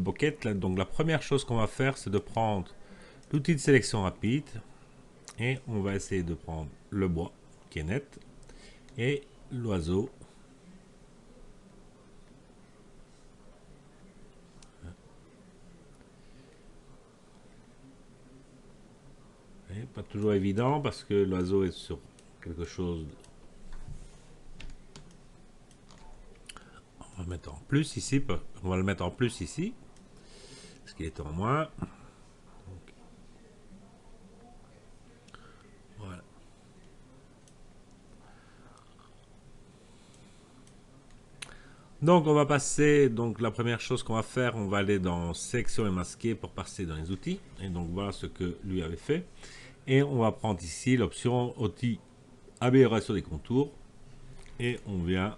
Bucket. Là, donc la première chose qu'on va faire, c'est de prendre l'outil de sélection rapide et on va essayer de prendre le bois qui est net et l'oiseau. Et pas toujours évident parce que l'oiseau est sur quelque chose. On va mettre en plus ici. On va le mettre en plus ici parce qu'il est en moins. Voilà. Donc on va passer, donc la première chose qu'on va faire, on va aller dans sélection et masquer pour passer dans les outils. Et donc voilà ce que lui avait fait. Et on va prendre ici l'option outils amélioration des contours. Et on vient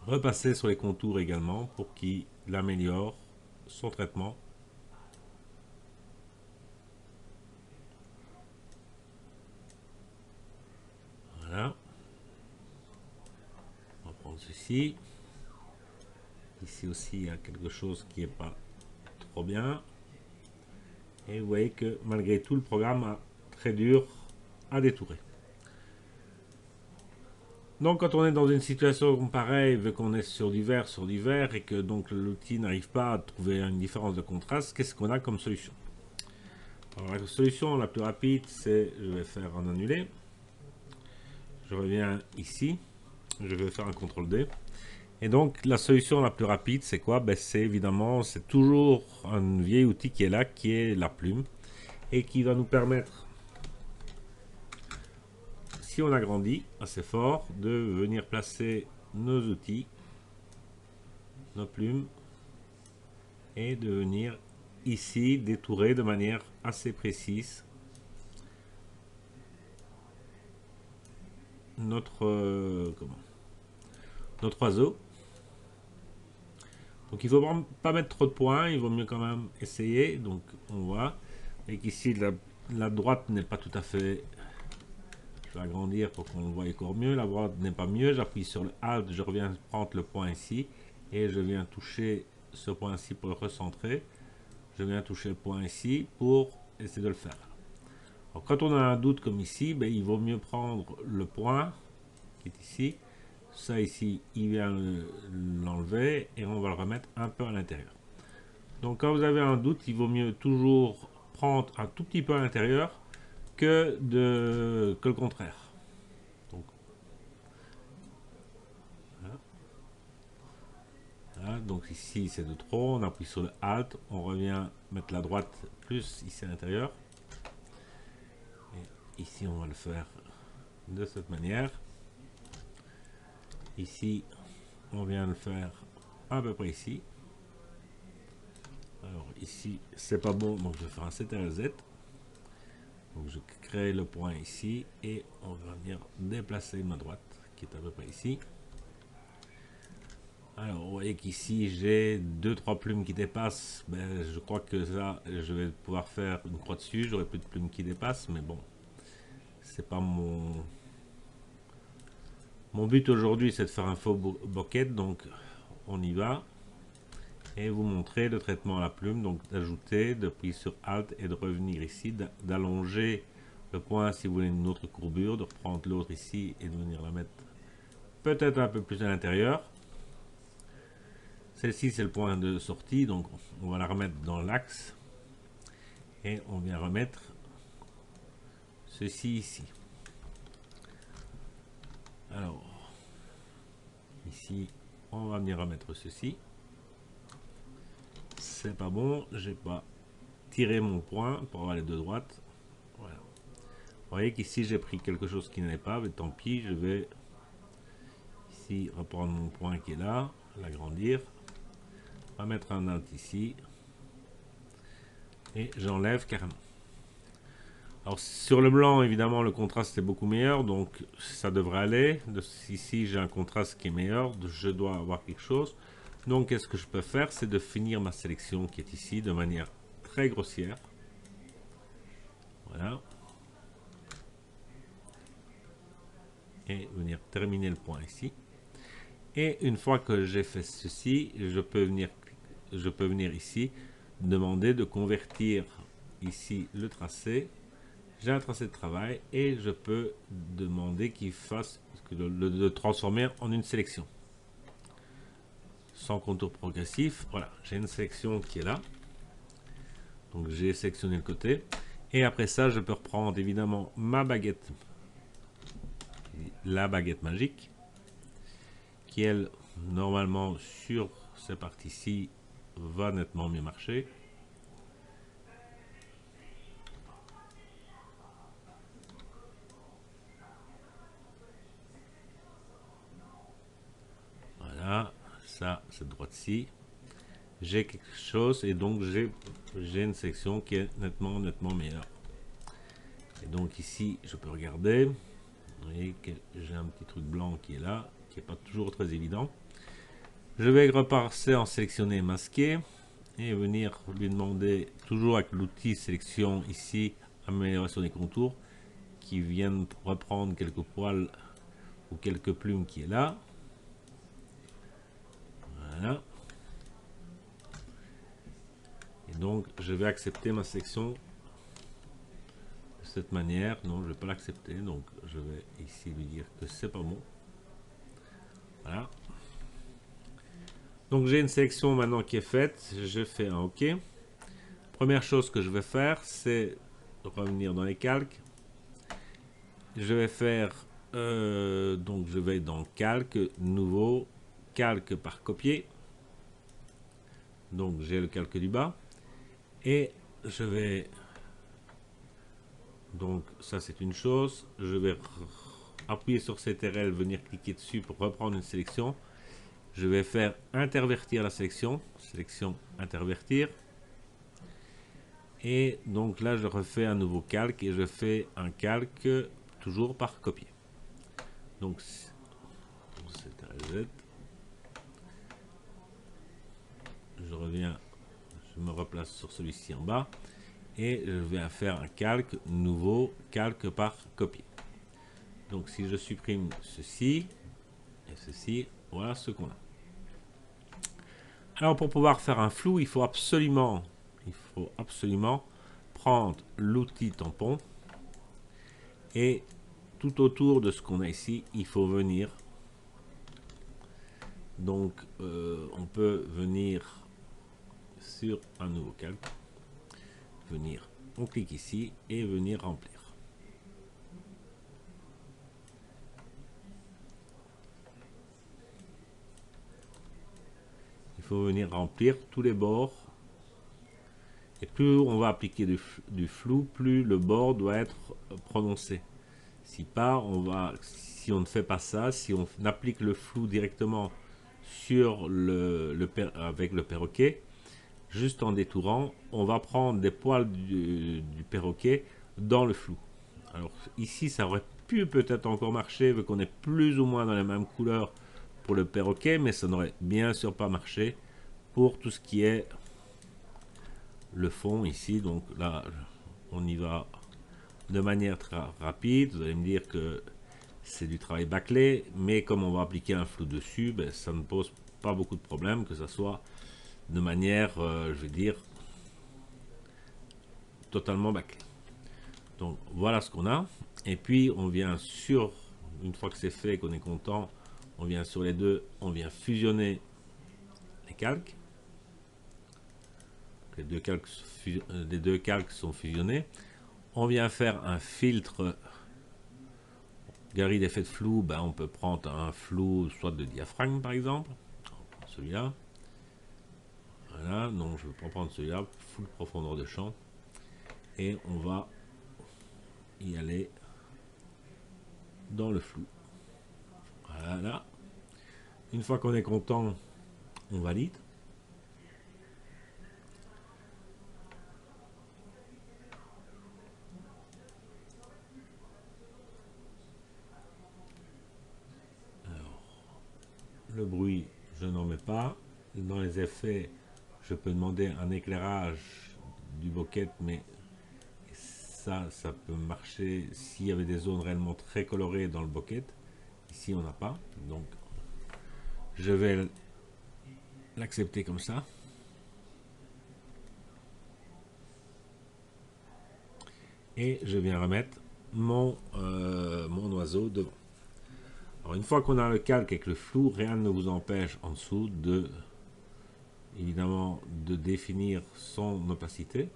repasser sur les contours également pour qu'il améliore son traitement. Voilà. On va prendre ceci. Ici aussi, il y a quelque chose qui n'est pas trop bien. Et vous voyez que malgré tout, le programme est très dur à détourer. Donc quand on est dans une situation pareille, vu qu'on est sur du vert, et que donc l'outil n'arrive pas à trouver une différence de contraste, qu'est-ce qu'on a comme solution? Alors la solution la plus rapide, c'est, je vais faire un annulé. Je reviens ici, je vais faire un CTRL D. Et donc la solution la plus rapide, c'est quoi? Ben, c'est évidemment, c'est toujours un vieil outil qui est là, qui est la plume, et qui va nous permettre, si on agrandit assez fort, de venir placer nos outils, nos plumes, et de venir ici détourer de manière assez précise notre notre oiseau. Donc il ne faut pas mettre trop de points, il vaut mieux quand même essayer. Donc on voit et qu'ici la droite n'est pas tout à fait. Je vais agrandir pour qu'on le voit encore mieux. La droite n'est pas mieux. J'appuie sur le Alt, je reviens prendre le point ici et je viens toucher ce point-ci pour le recentrer. Je viens toucher le point ici pour essayer de le faire. Alors, quand on a un doute comme ici, ben, il vaut mieux prendre le point qui est ici. Ça ici, il vient l'enlever et on va le remettre un peu à l'intérieur. Donc quand vous avez un doute, il vaut mieux toujours prendre un tout petit peu à l'intérieur que le contraire. Donc, voilà. Voilà, donc ici c'est de trop, on appuie sur le Alt, on revient mettre la droite plus ici à l'intérieur. Ici on va le faire de cette manière. Ici on vient le faire à peu près ici. Alors ici c'est pas bon, donc je vais faire un CTRL-Z. Donc je crée le point ici et on va venir déplacer ma droite qui est à peu près ici. Alors vous voyez qu'ici j'ai 2-3 plumes qui dépassent. Ben, je crois que ça je vais pouvoir faire une croix dessus. J'aurai plus de plumes qui dépassent, mais bon, c'est pas mon but aujourd'hui, c'est de faire un faux bucket, donc on y va. Et vous montrer le traitement à la plume, donc d'ajouter, de appuyer sur Alt et de revenir ici, d'allonger le point si vous voulez une autre courbure, de reprendre l'autre ici et de venir la mettre peut-être un peu plus à l'intérieur. Celle-ci c'est le point de sortie, donc on va la remettre dans l'axe et on vient remettre ceci ici. Alors ici on va venir remettre ceci. C'est pas bon, j'ai pas tiré mon point pour aller de droite. Voilà. Vous voyez qu'ici j'ai pris quelque chose qui n'est pas, mais tant pis, je vais ici reprendre mon point qui est là, l'agrandir, on va mettre un alt ici et j'enlève carrément. Alors sur le blanc évidemment le contraste est beaucoup meilleur, donc ça devrait aller. Ici j'ai un contraste qui est meilleur, je dois avoir quelque chose. Donc qu'est-ce que je peux faire, c'est de finir ma sélection qui est ici de manière très grossière. Voilà. Et venir terminer le point ici. Et une fois que j'ai fait ceci, je peux venir ici, demander de convertir ici le tracé. J'ai un tracé de travail et je peux demander qu'il fasse de transformer en une sélection. Sans contour progressif, voilà, j'ai une sélection qui est là. Donc j'ai sélectionné le côté. Et après ça, je peux reprendre évidemment ma baguette, la baguette magique, qui elle, normalement sur cette partie-ci, va nettement mieux marcher. Voilà, ça, cette droite-ci. J'ai quelque chose et donc j'ai une section qui est nettement meilleure. Et donc ici, je peux regarder. Vous voyez que j'ai un petit truc blanc qui est là, qui n'est pas toujours très évident. Je vais repasser en sélectionner et masquer et venir lui demander, toujours avec l'outil sélection ici, amélioration des contours, qui viennent reprendre quelques poils ou quelques plumes qui est là. Voilà. Et donc je vais accepter ma sélection de cette manière. Non, je ne vais pas l'accepter, donc je vais ici lui dire que c'est pas bon. Voilà. Donc j'ai une sélection maintenant qui est faite, je fais un OK. Première chose que je vais faire, c'est revenir dans les calques. Je vais faire, donc je vais dans calque, nouveau, calque par copier. Donc j'ai le calque du bas. Et je vais, donc ça c'est une chose, je vais appuyer sur CTRL, venir cliquer dessus pour reprendre une sélection. Je vais faire intervertir la sélection, sélection intervertir. Et donc là, je refais un nouveau calque et je fais un calque toujours par copier. Donc, CTRL-Z. Je reviens, je me replace sur celui-ci en bas. Et je vais faire un calque, nouveau, calque par copier. Donc si je supprime ceci et ceci, voilà ce qu'on a. Alors pour pouvoir faire un flou, il faut absolument prendre l'outil tampon et tout autour de ce qu'on a ici, il faut venir. Donc on peut venir sur un nouveau calque, venir, on clique ici et venir remplir. Il faut venir remplir tous les bords. Et plus on va appliquer du flou, plus le bord doit être prononcé. Si on ne fait pas ça, si on applique le flou directement sur avec le perroquet, juste en détourant, on va prendre des poils du perroquet dans le flou. Alors ici, ça aurait pu peut-être encore marcher, vu qu'on est plus ou moins dans les mêmes couleurs pour le perroquet, mais ça n'aurait bien sûr pas marché pour tout ce qui est le fond ici. Donc là, on y va de manière très rapide. Vous allez me dire que c'est du travail bâclé, mais comme on va appliquer un flou dessus, ben, ça ne pose pas beaucoup de problèmes, que ça soit de manière, je vais dire, totalement bâclé. Donc voilà ce qu'on a. Et puis on vient sur, une fois que c'est fait, qu'on est content, on vient sur les deux, on vient fusionner les calques. Les deux calques sont fusionnés. On vient faire un filtre. Galerie d'effet de flou, ben on peut prendre un flou soit de diaphragme par exemple. Celui-là. Voilà, non, je ne veux pas prendre celui-là, full profondeur de champ. Et on va y aller dans le flou. Voilà. Une fois qu'on est content, on valide. Alors, le bruit, je n'en mets pas. Dans les effets, je peux demander un éclairage du bokeh, mais ça peut marcher s'il y avait des zones réellement très colorées dans le bokeh. Ici, on n'a pas. Donc, Je vais l'accepter comme ça. Et je viens remettre mon oiseau devant. Alors une fois qu'on a le calque avec le flou, rien ne vous empêche en dessous de, évidemment, de définir son opacité.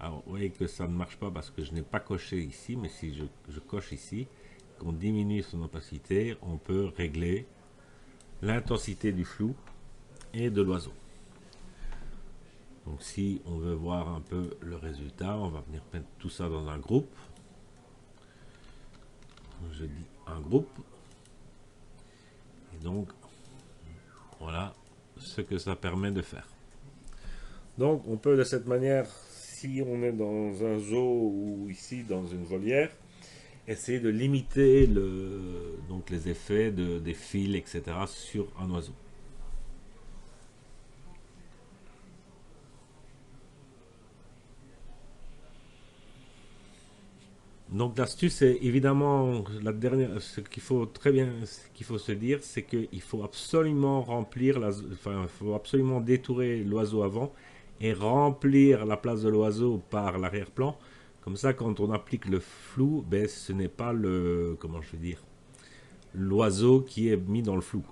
Alors vous voyez que ça ne marche pas parce que je n'ai pas coché ici, mais si je coche ici, qu'on diminue son opacité, on peut régler l'intensité du flou et de l'oiseau. Donc si on veut voir un peu le résultat, on va venir mettre tout ça dans un groupe. Je dis un groupe. Et donc, voilà ce que ça permet de faire. Donc on peut de cette manière, si on est dans un zoo ou ici dans une volière, essayer de limiter donc les effets des fils, etc. sur un oiseau. Donc l'astuce, c'est évidemment la dernière. Ce qu'il faut très bien, ce qu'il faut se dire, c'est qu'il faut absolument remplir, enfin, il faut absolument détourer l'oiseau avant et remplir la place de l'oiseau par l'arrière-plan. Comme ça, quand on applique le flou, ben, ce n'est pas le, comment je veux dire, l'oiseau qui est mis dans le flou.